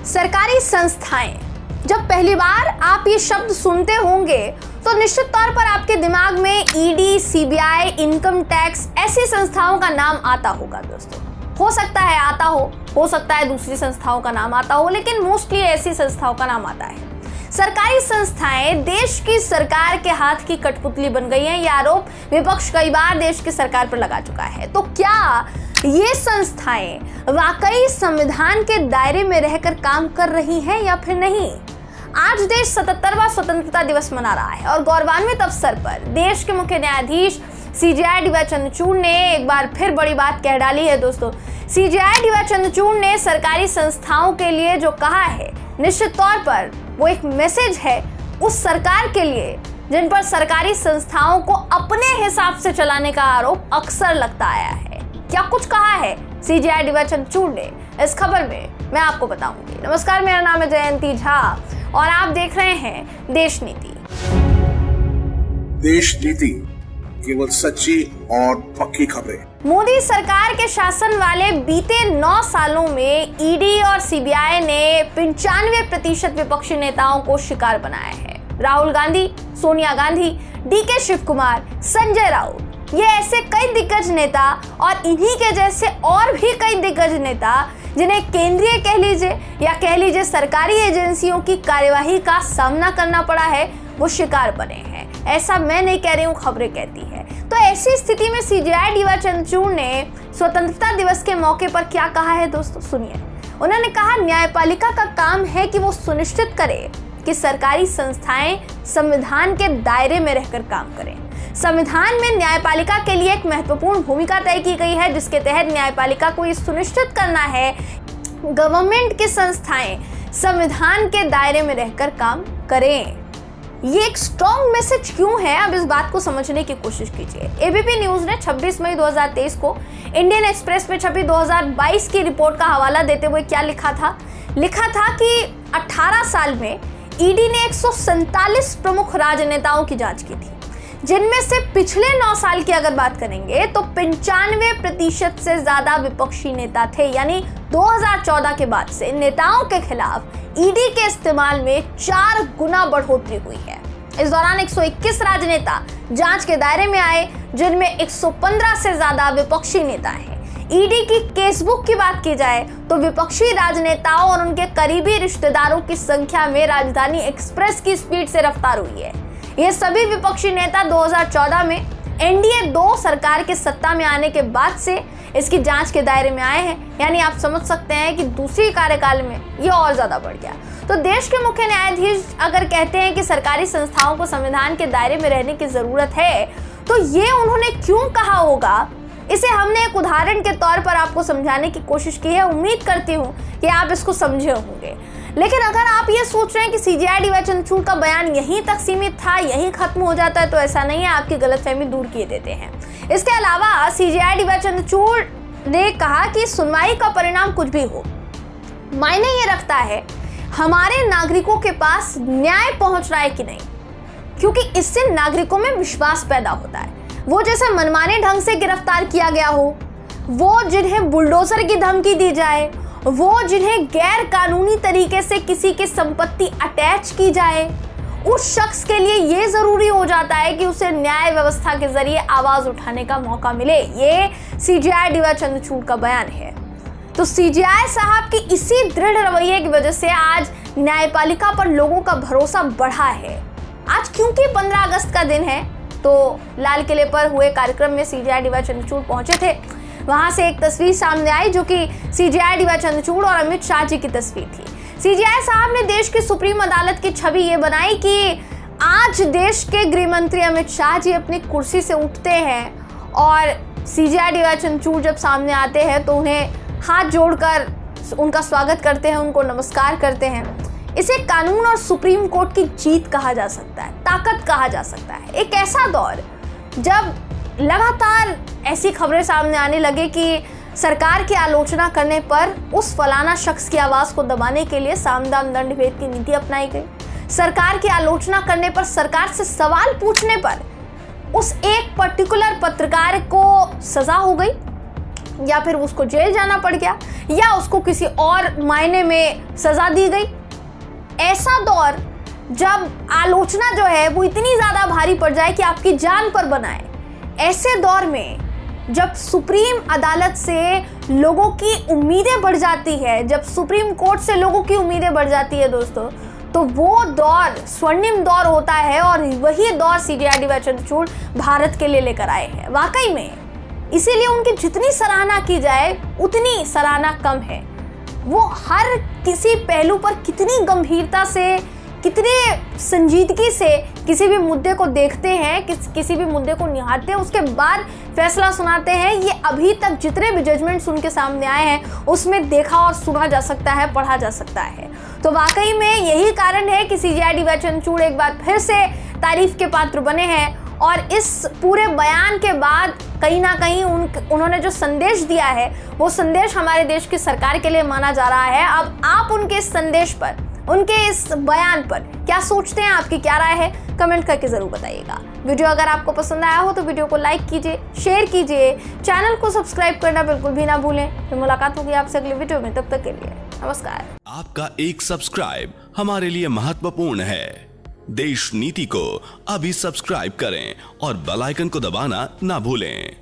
सरकारी संस्थाएं, जब पहली बार आप ये शब्द सुनते होंगे तो निश्चित तौर पर आपके दिमाग में ईडी, सीबीआई, इनकम टैक्स ऐसी संस्थाओं का नाम आता होगा दोस्तों। हो सकता है आता हो सकता है दूसरी संस्थाओं का नाम आता हो, लेकिन मोस्टली ऐसी संस्थाओं का नाम आता है। सरकारी संस्थाएं देश की सरकार के हाथ की कठपुतली बन गई हैं। यह आरोप विपक्ष कई बार देश की सरकार पर लगा चुका है। तो क्या ये संस्थाएं वाकई संविधान के दायरे में रहकर काम कर रही हैं या फिर नहीं? आज देश 77वां स्वतंत्रता दिवस मना रहा है और गौरवान्वित अवसर पर देश के मुख्य न्यायाधीश सीजेआई डी.वाई. चंद्रचूड़ ने एक बार फिर बड़ी बात कह डाली है दोस्तों। CJI D.Y.. चंद्रचूड़ ने सरकारी संस्थाओं के लिए जो कहा है, निश्चित तौर पर वो एक मैसेज है उस सरकार के लिए जिन पर सरकारी संस्थाओं को अपने हिसाब से चलाने का आरोप अक्सर लगता आया है। क्या कुछ कहा है सीजेआई डी.वाई. चंद्रचूड़ ने, इस खबर में मैं आपको बताऊंगी। नमस्कार, मेरा नाम है जयंती झा और आप देख रहे हैं देश नीति। देश नीति, केवल सच्ची और पक्की खबरें। मोदी सरकार के शासन वाले बीते 9 सालों में ईडी और सीबीआई ने 95% विपक्षी नेताओं को शिकार बनाया है। राहुल गांधी, सोनिया गांधी, डीके शिव कुमार, संजय राउत, ये ऐसे कई दिग्गज नेता और इन्हीं के जैसे और भी कई दिग्गज नेता जिन्हें केंद्रीय कह लीजिए या कह लीजिए सरकारी एजेंसियों की कार्यवाही का सामना करना पड़ा है, वो शिकार बने हैं। ऐसा मैं नहीं कह रही हूँ, खबरें कहती है। तो ऐसी स्थिति में सीजेआई डी.वाई. चंद्रचूड़ ने स्वतंत्रता दिवस के मौके पर क्या कहा है दोस्तों, सुनिए। उन्होंने कहा, न्यायपालिका का काम है कि वो सुनिश्चित करे कि सरकारी संस्थाएं संविधान के दायरे में रहकर काम करें। संविधान में न्यायपालिका के लिए एक महत्वपूर्ण भूमिका तय की गई है, जिसके तहत न्यायपालिका को ये सुनिश्चित करना है गवर्नमेंट की संस्थाएं संविधान के दायरे में रहकर काम करें। ये एक स्ट्रॉन्ग मैसेज क्यों है, अब इस बात को समझने की कोशिश कीजिए। एबीपी न्यूज ने 26 मई 2023 को इंडियन एक्सप्रेस में छपी 2022 की रिपोर्ट का हवाला देते हुए क्या लिखा था कि 18 साल में ईडी ने 147 प्रमुख राजनेताओं की जांच की थी, जिनमें से पिछले 9 साल की अगर बात करेंगे तो 95% से ज्यादा विपक्षी नेता थे। यानी 2014 के बाद से नेताओं के खिलाफ ईडी के इस्तेमाल में 4 गुना बढ़ोतरी हुई है। इस दौरान 121 राजनेता जांच के दायरे में आए, जिनमें 115 से ज्यादा विपक्षी नेता हैं। ईडी की केसबुक की बात की जाए तो विपक्षी राजनेताओं और उनके करीबी रिश्तेदारों की संख्या में राजधानी एक्सप्रेस की स्पीड से रफ्तार हुई है। ये सभी विपक्षी नेता 2014 में एनडीए 2 सरकार के सत्ता में आने के बाद से इसकी जांच के दायरे में आए हैं। यानी आप समझ सकते हैं कि दूसरी कार्यकाल में ये और ज्यादा बढ़ गया। तो देश के मुख्य न्यायाधीश अगर कहते हैं कि सरकारी संस्थाओं को संविधान के दायरे में रहने की जरूरत है, तो ये उन्होंने क्यों कहा होगा, इसे हमने एक उदाहरण के तौर पर आपको समझाने की कोशिश की है। उम्मीद करती हूँ कि आप इसको समझे होंगे। लेकिन अगर आप ये सोच रहे हैं कि सीजेआई डी.वाई. चंद्रचूड़ का बयान यहीं तक सीमित था, यहीं खत्म हो जाता है, तो ऐसा नहीं है। आपकी गलतफहमी दूर किए देते हैं। इसके अलावा सीजेआई डी.वाई. चंद्रचूड़ ने कहा कि सुनवाई का परिणाम कुछ भी हो, मायने ये रखता है हमारे नागरिकों के पास न्याय पहुंच रहा है कि नहीं, क्योंकि इससे नागरिकों में विश्वास पैदा होता है। वो जैसे मनमाने ढंग से गिरफ्तार किया गया हो, वो जिन्हें बुलडोजर की धमकी दी जाए, वो जिन्हें गैर कानूनी तरीके से किसी की संपत्ति अटैच की जाए, उस शख्स के लिए ये जरूरी हो जाता है कि उसे न्याय व्यवस्था के जरिए आवाज उठाने का मौका मिले। ये सीजेआई डी.वाई. चंद्रचूड़ का बयान है। तो सीजेआई साहब की इसी दृढ़ रवैये की वजह से आज न्यायपालिका पर लोगों का भरोसा बढ़ा है। आज क्योंकि 15 अगस्त का दिन है, तो लाल किले पर हुए कार्यक्रम में सीजेआई डी.वाई. चंद्रचूड़ पहुंचे थे। वहां से एक तस्वीर सामने आई जो कि सीजेआई डी.वाई. चंद्रचूड़ और अमित शाह जी की तस्वीर थी। सीजेआई साहब ने देश की सुप्रीम अदालत की छवि ये बनाई कि आज देश के गृह मंत्री अमित शाह जी अपनी कुर्सी से उठते हैं और सीजेआई डी.वाई. चंद्रचूड़ जब सामने आते हैं तो उन्हें हाथ जोड़कर उनका स्वागत करते हैं, उनको नमस्कार करते हैं। इसे कानून और सुप्रीम कोर्ट की जीत कहा जा सकता है, ताकत कहा जा सकता है। एक ऐसा दौर जब लगातार ऐसी खबरें सामने आने लगे कि सरकार की आलोचना करने पर उस फलाना शख्स की आवाज को दबाने के लिए साम दाम दंड भेद की नीति अपनाई गई। सरकार की आलोचना करने पर, सरकार से सवाल पूछने पर उस एक पर्टिकुलर पत्रकार को सजा हो गई। या फिर उसको जेल जाना पड़ गया, या उसको किसी और मायने में सजा दी गई। ऐसा दौर जब आलोचना जो है वो इतनी ज्यादा भारी पड़ जाए कि आपकी जान पर बनाए, ऐसे दौर में जब सुप्रीम अदालत से लोगों की उम्मीदें बढ़ जाती है, जब सुप्रीम कोर्ट से लोगों की उम्मीदें बढ़ जाती है दोस्तों, तो वो दौर स्वर्णिम दौर होता है और वही दौर CID चंद्रचूड़ भारत के लिए लेकर आए हैं वाकई में। इसीलिए उनकी जितनी सराहना की जाए उतनी सराहना कम है। वो हर किसी पहलू पर कितनी गंभीरता से, कितने संजीदगी से किसी भी मुद्दे को देखते हैं, किसी भी मुद्दे को निहारते हैं, उसके बाद फैसला सुनाते हैं। ये अभी तक जितने भी जजमेंट्स उनके सामने आए हैं उसमें देखा और सुना जा सकता है, पढ़ा जा सकता है। तो वाकई में यही कारण है कि CID चंद्रचूड़ एक बार फिर से तारीफ के पात्र बने हैं। और इस पूरे बयान के बाद कहीं ना कहीं उन्होंने जो संदेश दिया है वो संदेश हमारे देश की सरकार के लिए माना जा रहा है। अब आप उनके इस संदेश पर, उनके इस बयान पर क्या सोचते हैं, आपकी क्या राय है, कमेंट करके जरूर बताइएगा। वीडियो अगर आपको पसंद आया हो तो वीडियो को लाइक कीजिए, शेयर कीजिए, चैनल को सब्सक्राइब करना बिल्कुल भी ना भूलें। फिर मुलाकात होगी आपसे अगले वीडियो में, तब तक के लिए नमस्कार। आपका एक सब्सक्राइब हमारे लिए महत्वपूर्ण है। देश नीति को अभी सब्सक्राइब करें और बेल आइकन को दबाना ना भूलें।